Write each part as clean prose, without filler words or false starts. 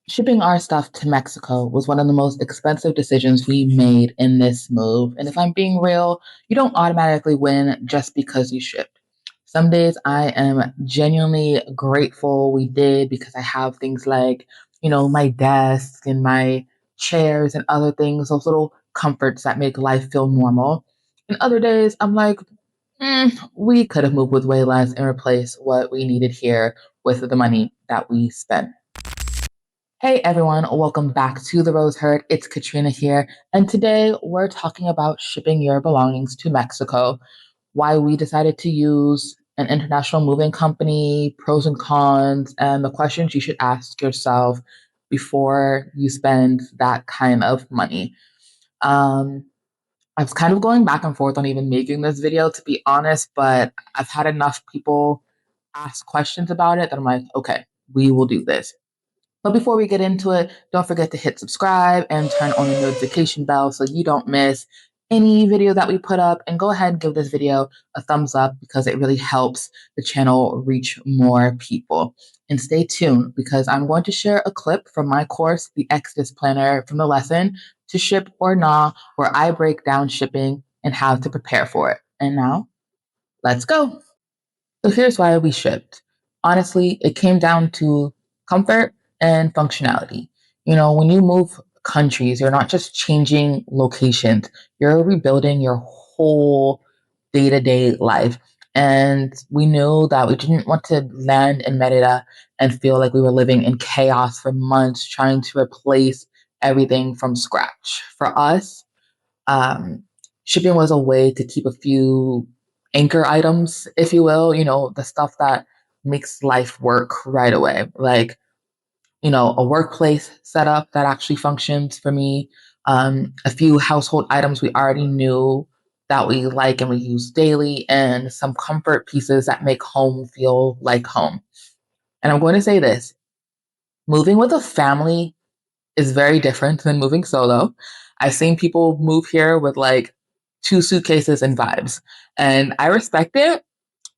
Shipping our stuff to Mexico was one of the most expensive decisions we made in this move. And if I'm being real, you don't automatically win just because you shipped. Some days I am genuinely grateful we did because I have things like, my desk and my chairs and other things, those little comforts that make life feel normal. And other days I'm like, we could have moved with way less and replaced what we needed here with the money that we spent. Hey everyone, welcome back to the Rose Herd. It's Katrina here, and today we're talking about shipping your belongings to Mexico, why we decided to use an international moving company, pros and cons, and the questions you should ask yourself before you spend that kind of money. Um, I was kind of going back and forth on even making this video, to be honest, but I've had enough people ask questions about it that I'm like, okay, we will do this. But before we get into it, don't forget to hit subscribe and turn on the notification bell so you don't miss any video that we put up. And go ahead and give this video a thumbs up because it really helps the channel reach more people. And stay tuned because I'm going to share a clip from my course, the ExitUS Planner, from the lesson To Ship or Nah, where I break down shipping and how to prepare for it. And now, let's go. So here's why we shipped. Honestly, it came down to comfort and functionality. When you move countries, you're not just changing locations, you're rebuilding your whole day to day life. And we knew that we didn't want to land in Merida and feel like we were living in chaos for months trying to replace everything from scratch. For us, um, shipping was a way to keep a few anchor items, if you will, the stuff that makes life work right away. Like, a workplace setup that actually functions for me, a few household items we already knew that we like and we use daily, and some comfort pieces that make home feel like home. And I'm going to say this: moving with a family is very different than moving solo. I've seen people move here with like two suitcases and vibes, and I respect it,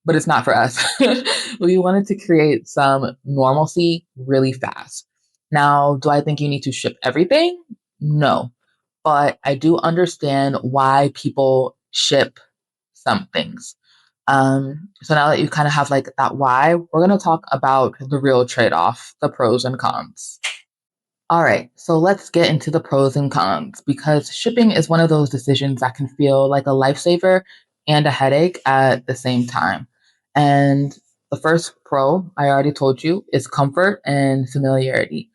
but it's not for us. We wanted to create some normalcy really fast. Now, do I think you need to ship everything? No, but I do understand why people ship some things. So now that you kind of have like that why, we're going to talk about the real trade off, the pros and cons. All right, so let's get into the pros and cons because shipping is one of those decisions that can feel like a lifesaver and a headache at the same time. And the first pro, I already told you, is comfort and familiarity.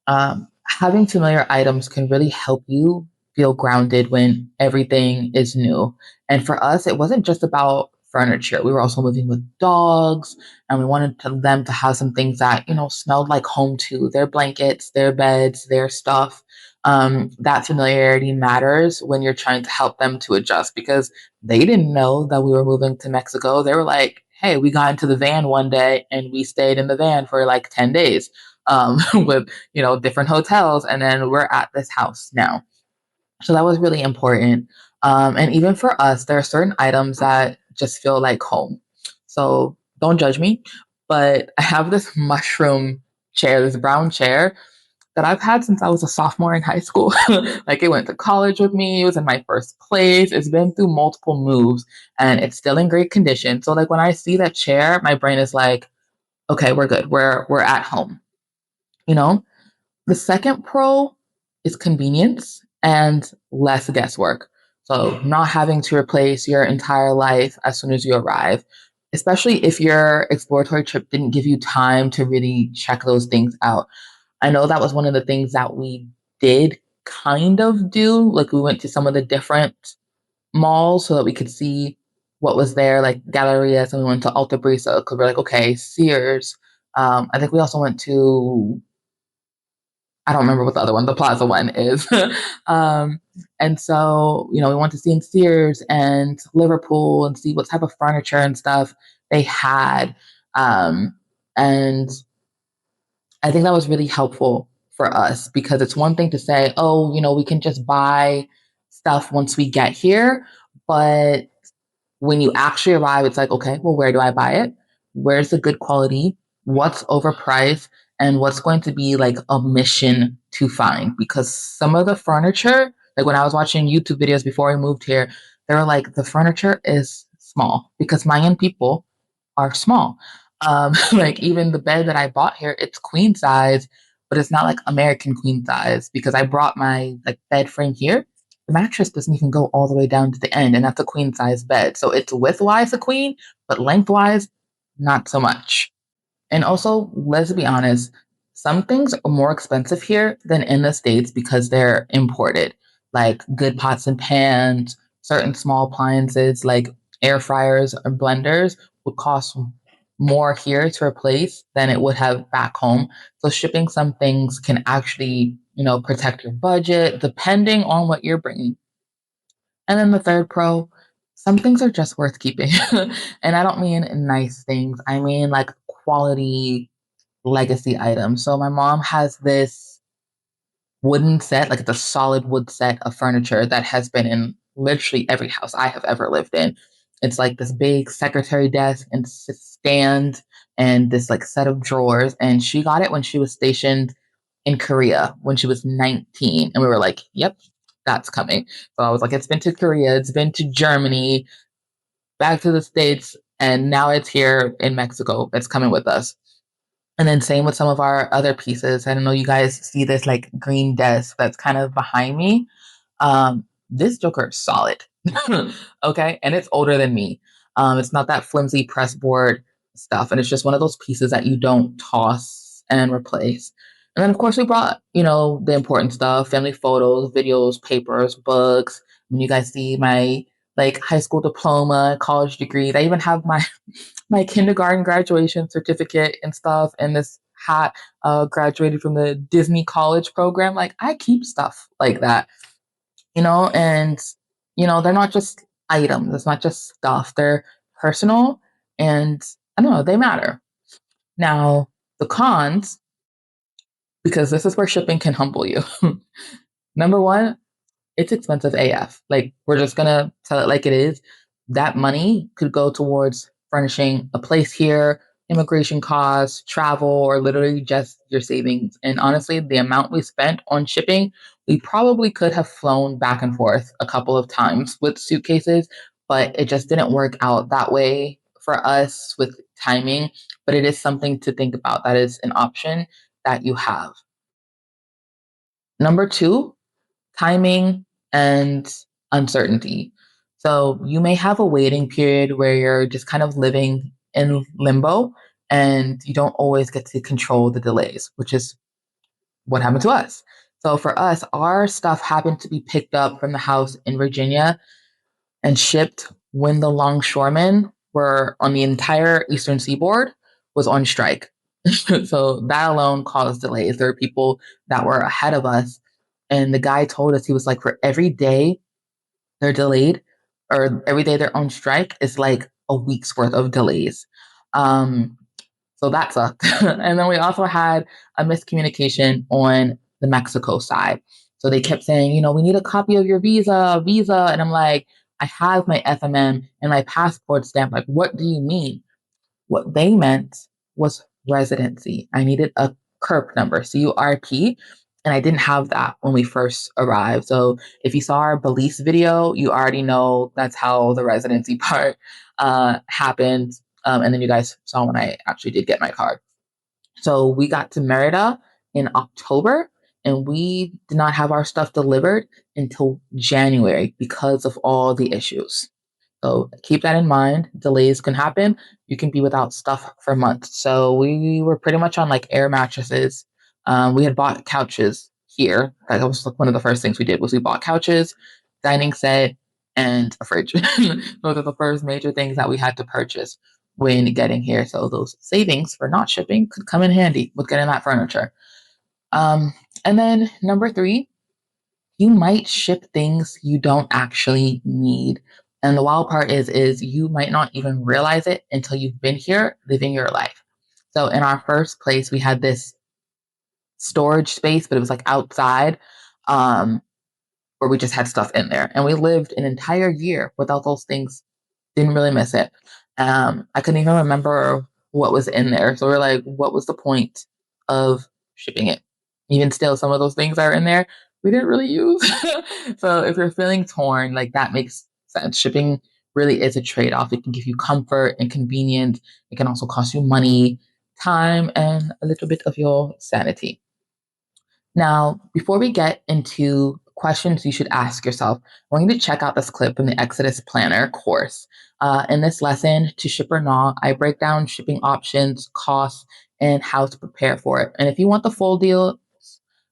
Having familiar items can really help you feel grounded when everything is new. And for us, it wasn't just about furniture. We were also moving with dogs, and we wanted them to have some things that, smelled like home too. Their blankets, their beds, their stuff. That familiarity matters when you're trying to help them to adjust because they didn't know that we were moving to Mexico. They were like, hey, we got into the van one day and we stayed in the van for like 10 days with, different hotels. And then we're at this house now. So that was really important. And even for us, there are certain items that just feel like home. So don't judge me, but I have this mushroom chair, this brown chair that I've had since I was a sophomore in high school. Like it went to college with me. It was in my first place. It's been through multiple moves and it's still in great condition. So like when I see that chair, my brain is like, okay, we're good. We're at home. You know, the second pro is convenience and less guesswork. So, not having to replace your entire life as soon as you arrive, especially if your exploratory trip didn't give you time to really check those things out. I know that was one of the things that we did kind of do. Like, we went to some of the different malls so that we could see what was there, like Gallerias, and we went to Alta Brisa because we're like, okay, Sears. I think we also went to I don't remember what the other one, the Plaza one is. um, and so, we want to see in Sears and Liverpool and see what type of furniture and stuff they had. Um, and I think that was really helpful for us because it's one thing to say, oh, we can just buy stuff once we get here. But when you actually arrive, it's like, okay, well, where do I buy it? Where's the good quality? What's overpriced? and what's going to be like a mission to find. Because some of the furniture, like when I was watching YouTube videos before I moved here, they were like, the furniture is small because Mayan people are small. Like even the bed that I bought here, it's queen size, but it's not like American queen size because I brought my like bed frame here. The mattress doesn't even go all the way down to the end, and that's a queen size bed. So it's widthwise a queen, but lengthwise, not so much. And also, let's be honest, some things are more expensive here than in the States because they're imported, like good pots and pans, certain small appliances like air fryers or blenders would cost more here to replace than it would have back home. So shipping some things can actually, protect your budget depending on what you're bringing. And then the third pro, some things are just worth keeping. And I don't mean nice things. I mean like quality legacy items. So my mom has this wooden set, like it's a solid wood set of furniture that has been in literally every house I have ever lived in. It's like this big secretary desk and stand and this like set of drawers. And she got it when she was stationed in Korea when she was 19. And we were like, yep, that's coming. So I was like, it's been to Korea, it's been to Germany, back to the States, and now it's here in Mexico. It's coming with us. And then same with some of our other pieces. I don't know, you guys see this like green desk that's kind of behind me. This Joker is solid. Okay. And it's older than me. It's not that flimsy press board stuff. And it's just one of those pieces that you don't toss and replace. And then of course we brought, the important stuff, family photos, videos, papers, books. When you guys see my like high school diploma, college degrees, I even have my kindergarten graduation certificate and stuff, and this hat graduated from the Disney college program. Like I keep stuff like that, and they're not just items, it's not just stuff, they're personal, and I don't know, they matter. Now, the cons, because this is where shipping can humble you. Number one, it's expensive AF. Like, we're just gonna tell it like it is. That money could go towards furnishing a place here, immigration costs, travel, or literally just your savings. And honestly, the amount we spent on shipping, we probably could have flown back and forth a couple of times with suitcases, but it just didn't work out that way for us with timing. But it is something to think about. That is an option that you have. Number two, timing and uncertainty. So you may have a waiting period where you're just kind of living in limbo and you don't always get to control the delays, which is what happened to us. So for us, our stuff happened to be picked up from the house in Virginia and shipped when the longshoremen were on the entire eastern seaboard was on strike. So that alone caused delays. There were people that were ahead of us. And the guy told us, he was like, for every day they're delayed or every day they're on strike is like a week's worth of delays. Um, so that sucked. And then we also had a miscommunication on the Mexico side. So they kept saying, we need a copy of your visa. And I'm like, I have my FMM and my passport stamp. Like, what do you mean? What they meant was residency. I needed a CURP number, CURP, and I didn't have that when we first arrived. So if you saw our Belize video, you already know that's how the residency part happened. And then you guys saw when I actually did get my card. So we got to Mérida in October, and we did not have our stuff delivered until January because of all the issues. So keep that in mind. Delays can happen. You can be without stuff for months. So we were pretty much on like air mattresses. We had bought couches here. That was like one of the first things we did was we bought couches, dining set, and a fridge. Those are the first major things that we had to purchase when getting here. So those savings for not shipping could come in handy with getting that furniture. And then number three, you might ship things you don't actually need. And the wild part is you might not even realize it until you've been here living your life. So in our first place, we had this storage space, but it was like outside, where we just had stuff in there. And we lived an entire year without those things. Didn't really miss it. I couldn't even remember what was in there. So we're like, what was the point of shipping it. Even still, some of those things are in there we didn't really use. So if you're feeling torn, like that makes sense. Shipping really is a trade-off. It can give you comfort and convenience. It can also cost you money, time, and a little bit of your sanity. Now, before we get into questions you should ask yourself, we're going to check out this clip from the ExitUS Planner course. In this lesson, To Ship or Not, I break down shipping options, costs, and how to prepare for it. And if you want the full deal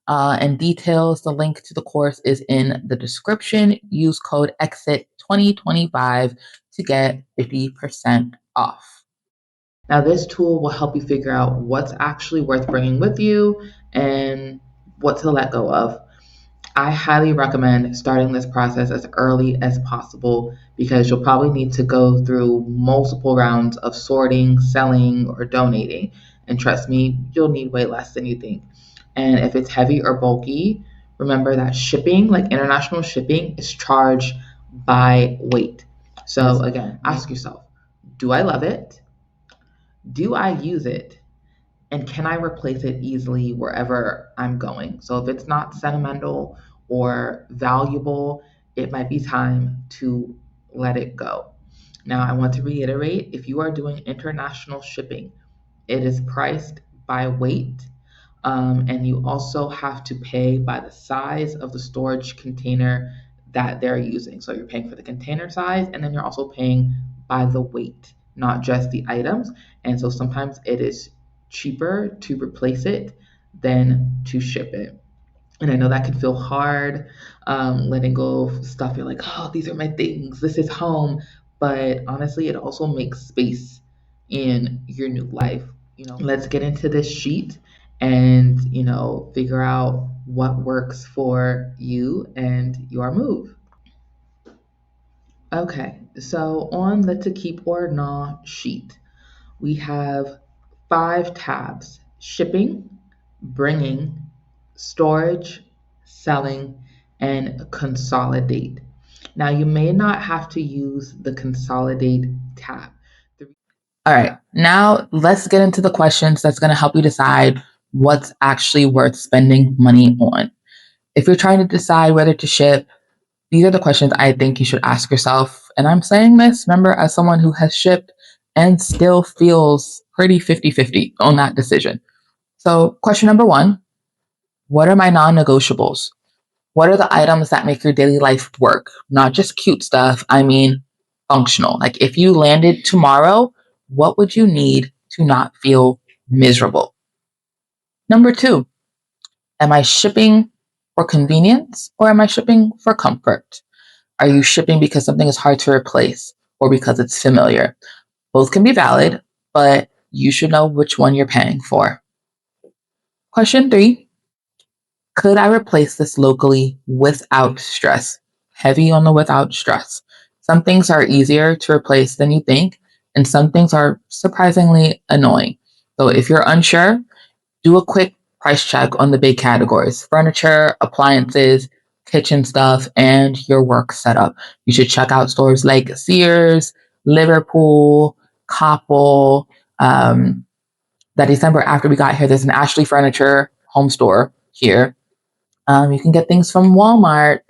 and details, the link to the course is in the description. Use code EXIT2025 to get 50% off. Now, this tool will help you figure out what's actually worth bringing with you and what to let go of. I highly recommend starting this process as early as possible because you'll probably need to go through multiple rounds of sorting, selling, or donating. And trust me, you'll need way less than you think. And if it's heavy or bulky, remember that shipping, like international shipping, is charged by weight. So again, ask yourself, do I love it? Do I use it? And can I replace it easily wherever I'm going? So if it's not sentimental or valuable, it might be time to let it go. Now, I want to reiterate, if you are doing international shipping, it is priced by weight, and you also have to pay by the size of the storage container that they're using. So you're paying for the container size, and then you're also paying by the weight, not just the items. And so sometimes it is cheaper to replace it than to ship it. And I know that can feel hard, letting go of stuff. You're like, oh, these are my things. This is home. But honestly, it also makes space in your new life. Let's get into this sheet and, figure out what works for you and your move. Okay, so on the to keep or not sheet, we have 5 tabs: shipping, bringing, storage, selling, and consolidate. Now, you may not have to use the consolidate tab. All right, now let's get into the questions that's going to help you decide what's actually worth spending money on. If you're trying to decide whether to ship, these are the questions I think you should ask yourself. And I'm saying this, remember, as someone who has shipped and still feels pretty 50-50 on that decision. So, question number 1, what are my non-negotiables? What are the items that make your daily life work? Not just cute stuff, I mean functional. Like if you landed tomorrow, what would you need to not feel miserable? Number 2, am I shipping for convenience or am I shipping for comfort? Are you shipping because something is hard to replace or because it's familiar? Both can be valid, but you should know which one you're paying for. Question 3, could I replace this locally without stress? Heavy on the without stress. Some things are easier to replace than you think, and some things are surprisingly annoying. So if you're unsure, do a quick price check on the big categories: furniture, appliances, kitchen stuff, and your work setup. You should check out stores like Sears, Liverpool, Koppel. That December after we got here, there's an Ashley Furniture home store here. You can get things from Walmart,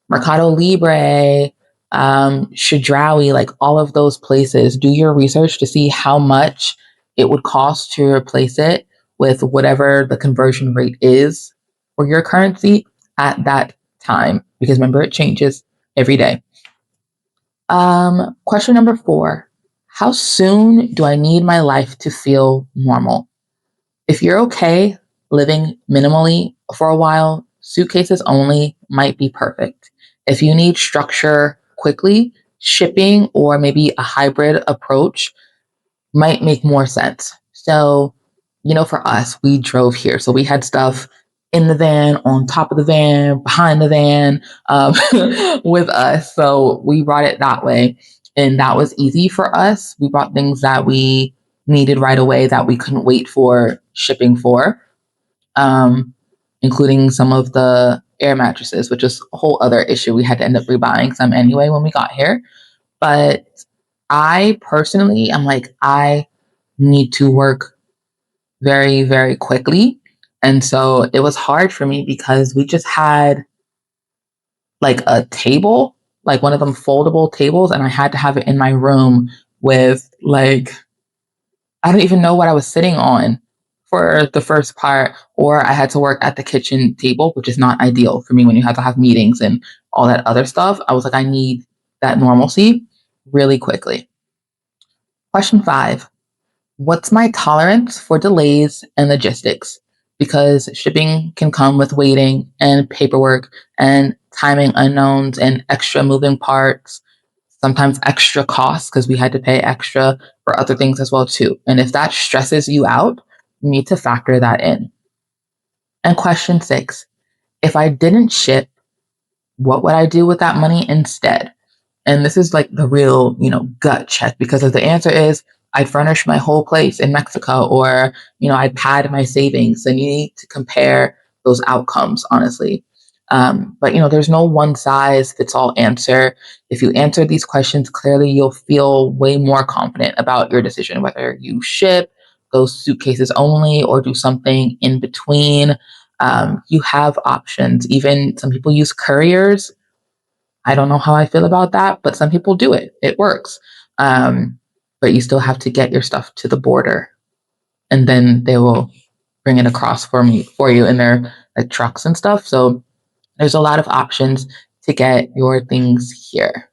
Mercado Libre, Chedraui, like all of those places. Do your research to see how much it would cost to replace it with whatever the conversion rate is for your currency at that time. Because remember, it changes every day. Question number 4, how soon do I need my life to feel normal? If you're okay living minimally for a while, suitcases only might be perfect. If you need structure quickly, shipping or maybe a hybrid approach might make more sense. So, for us, we drove here. So we had stuff in the van, on top of the van, behind the van, with us. So we brought it that way. And that was easy for us. We brought things that we needed right away that we couldn't wait for shipping for, including some of the air mattresses, which is a whole other issue. We had to end up rebuying some anyway when we got here. But I personally am like, I need to work very, very quickly. And so it was hard for me because we just had like a table, like one of them foldable tables, and I had to have it in my room with like, I don't even know what I was sitting on for the first part, or I had to work at the kitchen table, which is not ideal for me when you have to have meetings and all that other stuff. I was like, I need that normalcy really quickly. Question 5. What's my tolerance for delays and logistics? Because shipping can come with waiting and paperwork and timing unknowns and extra moving parts, sometimes extra costs because we had to pay extra for other things as well too. And if that stresses you out, you need to factor that in. And question 6, if I didn't ship, what would I do with that money instead? And this is like the real, gut check, because if the answer is I'd furnish my whole place in Mexico, or, I'd pad my savings, then you need to compare those outcomes, honestly. But, there's no one size fits all answer. If you answer these questions clearly, you'll feel way more confident about your decision, whether you ship, go suitcases only, or do something in between. You have options. Even some people use couriers. I don't know how I feel about that, but some people do it. It works. Um, but you still have to get your stuff to the border, and then they will bring it across for you in their like trucks and stuff. So there's a lot of options to get your things here.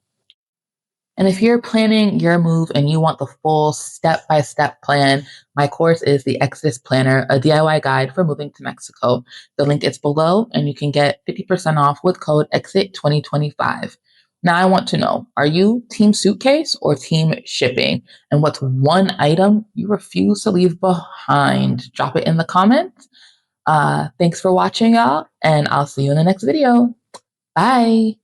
And if you're planning your move and you want the full step-by-step plan, my course is the ExitUS Planner, a DIY guide for moving to Mexico. The link is below, and you can get 50% off with code EXIT2025. Now I want to know, are you team suitcase or team shipping? And what's one item you refuse to leave behind? Drop it in the comments. Thanks for watching, y'all, and I'll see you in the next video. Bye.